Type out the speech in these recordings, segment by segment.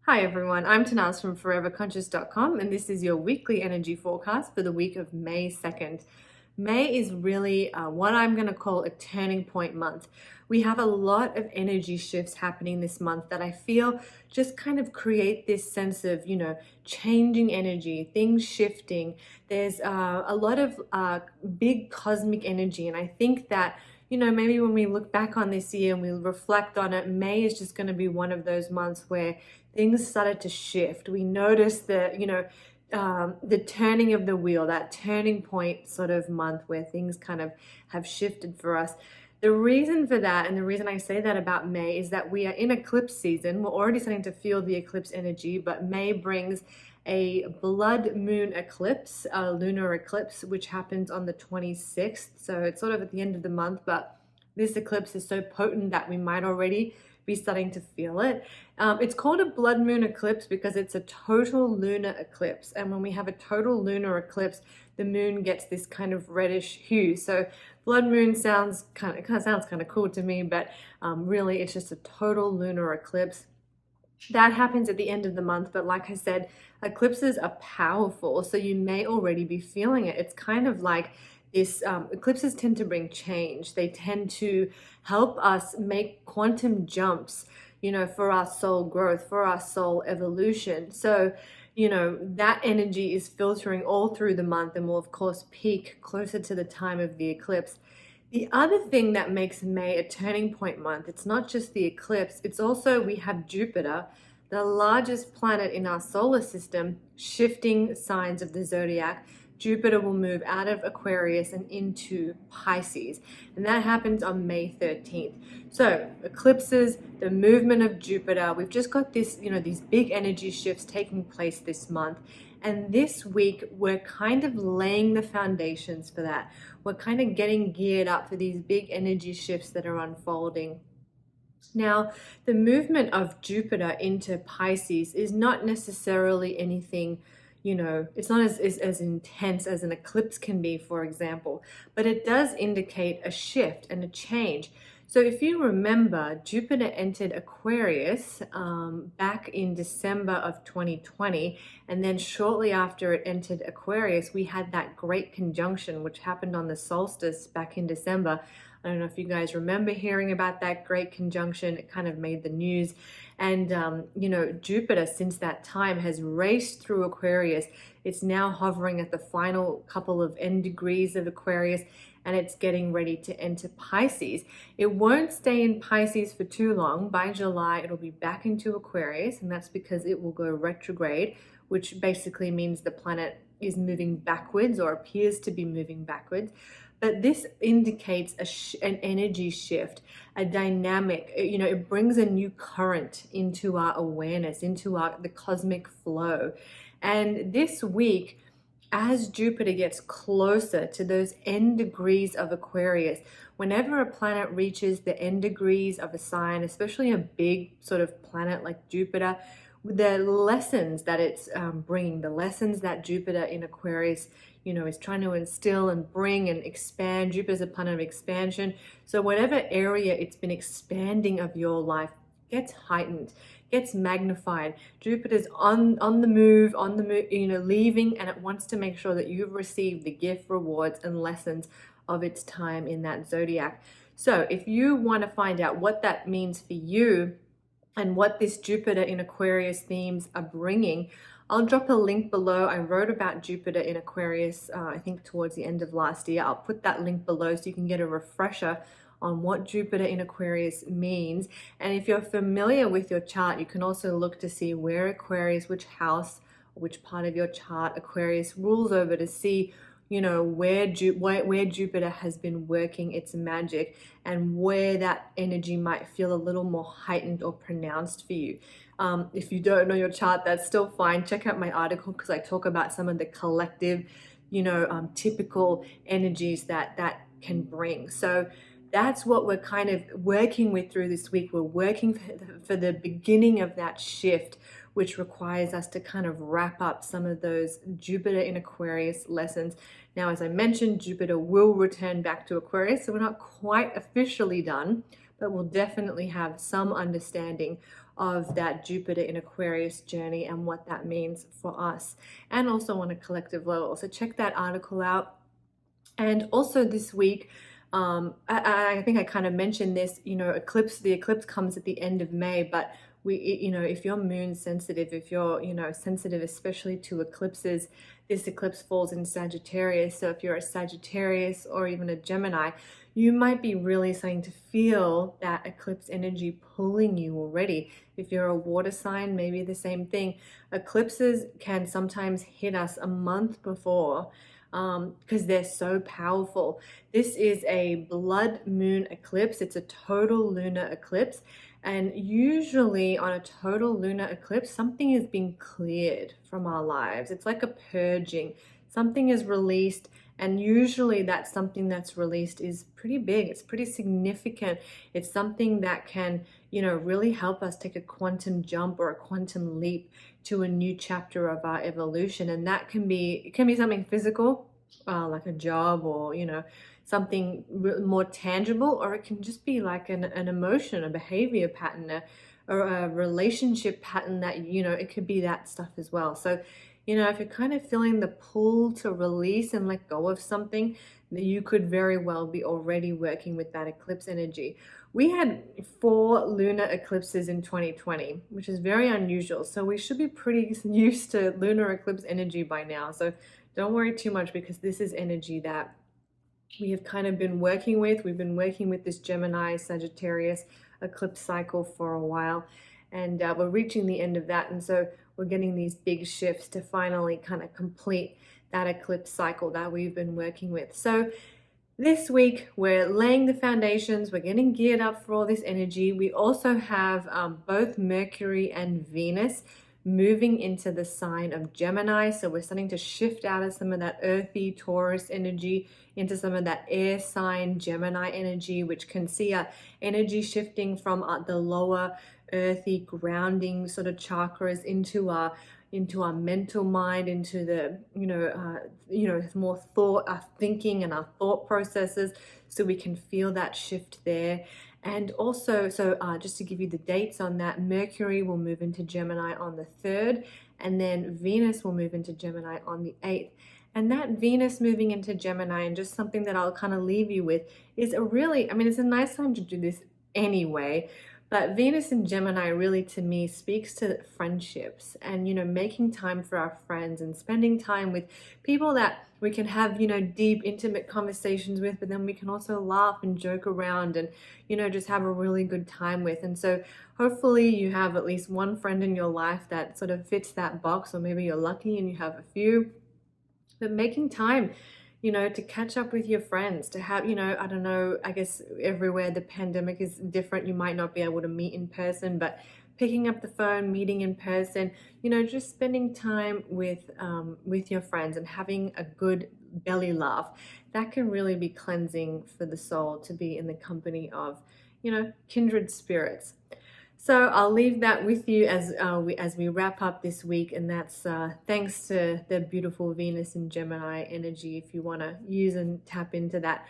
Hi everyone, I'm Tanaz from foreverconscious.com and this is your weekly energy forecast for the week of May 2nd. May is really what I'm going to call a turning point month. We have a lot of energy shifts happening this month that I feel just kind of create this sense of, changing energy, things shifting. There's a lot of big cosmic energy, and I think that maybe when we look back on this year and we reflect on it, May is just going to be one of those months where things started to shift. We noticed that, the turning of the wheel, that turning point sort of month where things kind of have shifted for us. The reason for that, and the reason I say that about May, is that we are in eclipse season. We're already starting to feel the eclipse energy, but May brings a blood moon eclipse, a lunar eclipse, which happens on the 26th. So it's sort of at the end of the month, but this eclipse is so potent that we might already be starting to feel it. It's called a blood moon eclipse because it's a total lunar eclipse. And when we have a total lunar eclipse, the moon gets this kind of reddish hue. So blood moon sounds kind of cool to me, but really it's just a total lunar eclipse. That happens at the end of the month, but like I said, eclipses are powerful, so you may already be feeling it. It's kind of like this, eclipses tend to bring change. They tend to help us make quantum jumps, for our soul growth, for our soul evolution. So, that energy is filtering all through the month and will, of course, peak closer to the time of the eclipse. The other thing that makes May a turning point month, it's not just the eclipse, it's also we have Jupiter, the largest planet in our solar system, shifting signs of the zodiac. Jupiter will move out of Aquarius and into Pisces, and that happens on May 13th. So eclipses, the movement of Jupiter, we've just got this, these big energy shifts taking place this month. And this week, we're kind of laying the foundations for that. We're kind of getting geared up for these big energy shifts that are unfolding. Now, the movement of Jupiter into Pisces is not necessarily anything, it's not as intense as an eclipse can be, for example, but it does indicate a shift and a change. So if you remember, Jupiter entered Aquarius back in December of 2020, and then shortly after it entered Aquarius, we had that great conjunction, which happened on the solstice back in December. I don't know if you guys remember hearing about that great conjunction. It kind of made the news. And, Jupiter since that time has raced through Aquarius. It's now hovering at the final couple of end degrees of Aquarius, and it's getting ready to enter Pisces. It won't stay in Pisces for too long. By July, it'll be back into Aquarius, and that's because it will go retrograde, which basically means the planet is moving backwards or appears to be moving backwards. But this indicates an energy shift, a dynamic, it brings a new current into our awareness, into the cosmic flow. And this week, as Jupiter gets closer to those end degrees of Aquarius, whenever a planet reaches the end degrees of a sign, especially a big sort of planet like Jupiter, the lessons that it's bringing, the lessons that Jupiter in Aquarius, is trying to instill and bring and expand. Jupiter's a planet of expansion. So whatever area it's been expanding of your life gets heightened, gets magnified. Jupiter's on the move, leaving, and it wants to make sure that you've received the gift, rewards, and lessons of its time in that zodiac. So if you want to find out what that means for you and what this Jupiter in Aquarius themes are bringing, I'll drop a link below. I wrote about Jupiter in Aquarius, I think towards the end of last year. I'll put that link below so you can get a refresher on what Jupiter in Aquarius means. And if you're familiar with your chart, you can also look to see where Aquarius, which house, which part of your chart Aquarius rules over, to see where Jupiter has been working its magic and where that energy might feel a little more heightened or pronounced for you. If you don't know your chart, that's still fine. Check out my article because I talk about some of the collective, typical energies that can bring. So that's what we're kind of working with through this week. We're working for the beginning of that shift, which requires us to kind of wrap up some of those Jupiter in Aquarius lessons. Now, as I mentioned, Jupiter will return back to Aquarius, so we're not quite officially done, but we'll definitely have some understanding of that Jupiter in Aquarius journey and what that means for us, and also on a collective level. So check that article out. And also this week, I think I kind of mentioned this, the eclipse comes at the end of May, but if you're moon sensitive, if you're, sensitive especially to eclipses, this eclipse falls in Sagittarius. So if you're a Sagittarius or even a Gemini, you might be really starting to feel that eclipse energy pulling you already. If you're a water sign, maybe the same thing. Eclipses can sometimes hit us a month before, because they're so powerful. This is a blood moon eclipse. It's a total lunar eclipse. And usually on a total lunar eclipse, something is being cleared from our lives. It's like a purging. Something is released, and usually that something that's released is pretty big. It's pretty significant. It's something that can, really help us take a quantum jump or a quantum leap to a new chapter of our evolution. And that can be something physical, like a job, or something more tangible, or it can just be like an emotion, a behavior pattern, or a relationship pattern that it could be that stuff as well. So if you're kind of feeling the pull to release and let go of something, you could very well be already working with that eclipse energy. We had 4 lunar eclipses in 2020, which is very unusual. So we should be pretty used to lunar eclipse energy by now. So don't worry too much, because this is energy that we have kind of been working with. We've been working with this Gemini Sagittarius eclipse cycle for a while, and we're reaching the end of that. And so we're getting these big shifts to finally kind of complete that eclipse cycle that we've been working with. So this week, we're laying the foundations. We're getting geared up for all this energy. We also have both Mercury and Venus moving into the sign of Gemini. So we're starting to shift out of some of that earthy Taurus energy into some of that air sign Gemini energy, which can see a energy shifting from the lower earthy grounding sort of chakras into our mental mind, into the more thought, our thinking and our thought processes, so we can feel that shift there. And also, just to give you the dates on that, Mercury will move into Gemini on the 3rd, and then Venus will move into Gemini on the 8th. And that Venus moving into Gemini, and just something that I'll kind of leave you with, is it's a nice time to do this anyway. But Venus in Gemini really, to me, speaks to friendships and, making time for our friends and spending time with people that we can have, deep, intimate conversations with, but then we can also laugh and joke around and, just have a really good time with. And so hopefully you have at least one friend in your life that sort of fits that box, or maybe you're lucky and you have a few. But making time, to catch up with your friends, to have, I don't know, I guess everywhere the pandemic is different. You might not be able to meet in person, but picking up the phone, meeting in person, just spending time with your friends and having a good belly laugh, that can really be cleansing for the soul, to be in the company of, kindred spirits. So I'll leave that with you as we wrap up this week, and that's thanks to the beautiful Venus and Gemini energy, if you want to use and tap into that.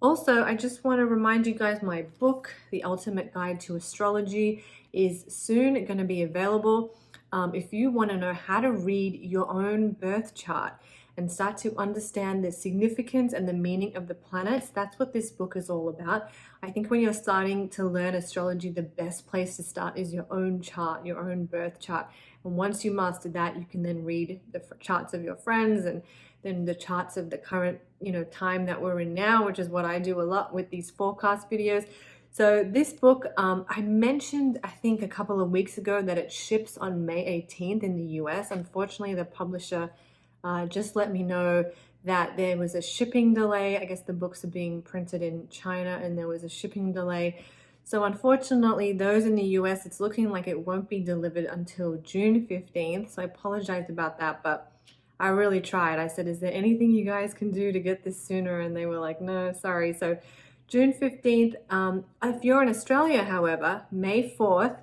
Also, I just want to remind you guys, my book, The Ultimate Guide to Astrology, is soon going to be available. If you want to know how to read your own birth chart and start to understand the significance and the meaning of the planets, that's what this book is all about. I think when you're starting to learn astrology, the best place to start is your own chart, your own birth chart. And once you master that, you can then read the charts of your friends, and then the charts of the current, time that we're in now, which is what I do a lot with these forecast videos. So this book, I mentioned, I think a couple of weeks ago, that it ships on May 18th in the US. Unfortunately, the publisher just let me know that there was a shipping delay. I guess the books are being printed in China, and there was a shipping delay. So unfortunately, those in the US, it's looking like it won't be delivered until June 15th. So I apologize about that, but I really tried. I said, is there anything you guys can do to get this sooner? And they were like, no, sorry. So June 15th. If you're in Australia, however, May 4th.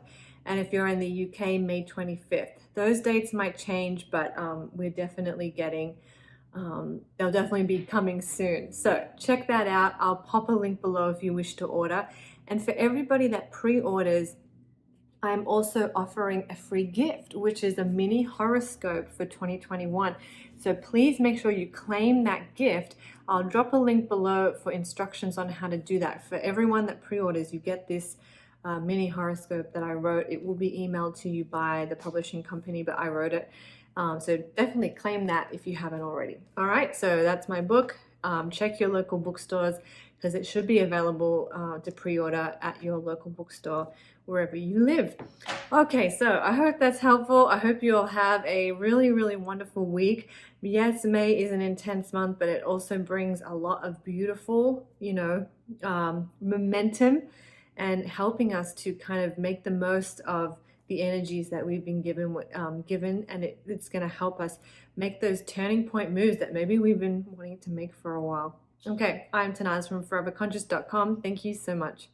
And if you're in the UK, May 25th. Those dates might change, but we're definitely getting, they'll definitely be coming soon. So check that out. I'll pop a link below if you wish to order. And for everybody that pre-orders I'm also offering a free gift, which is a mini horoscope for 2021. So please make sure you claim that gift. I'll drop a link below for instructions on how to do that. For everyone that pre-orders, you get this mini horoscope that I wrote. It will be emailed to you by the publishing company, but I wrote it. So definitely claim that if you haven't already. All right, so that's my book. Check your local bookstores because it should be available to pre-order at your local bookstore wherever you live. Okay, so I hope that's helpful. I hope you all have a really, really wonderful week. Yes, May is an intense month, but it also brings a lot of beautiful, momentum and helping us to kind of make the most of the energies that we've been given, and it's going to help us make those turning point moves that maybe we've been wanting to make for a while. Okay, I'm Tanaz from foreverconscious.com. Thank you so much.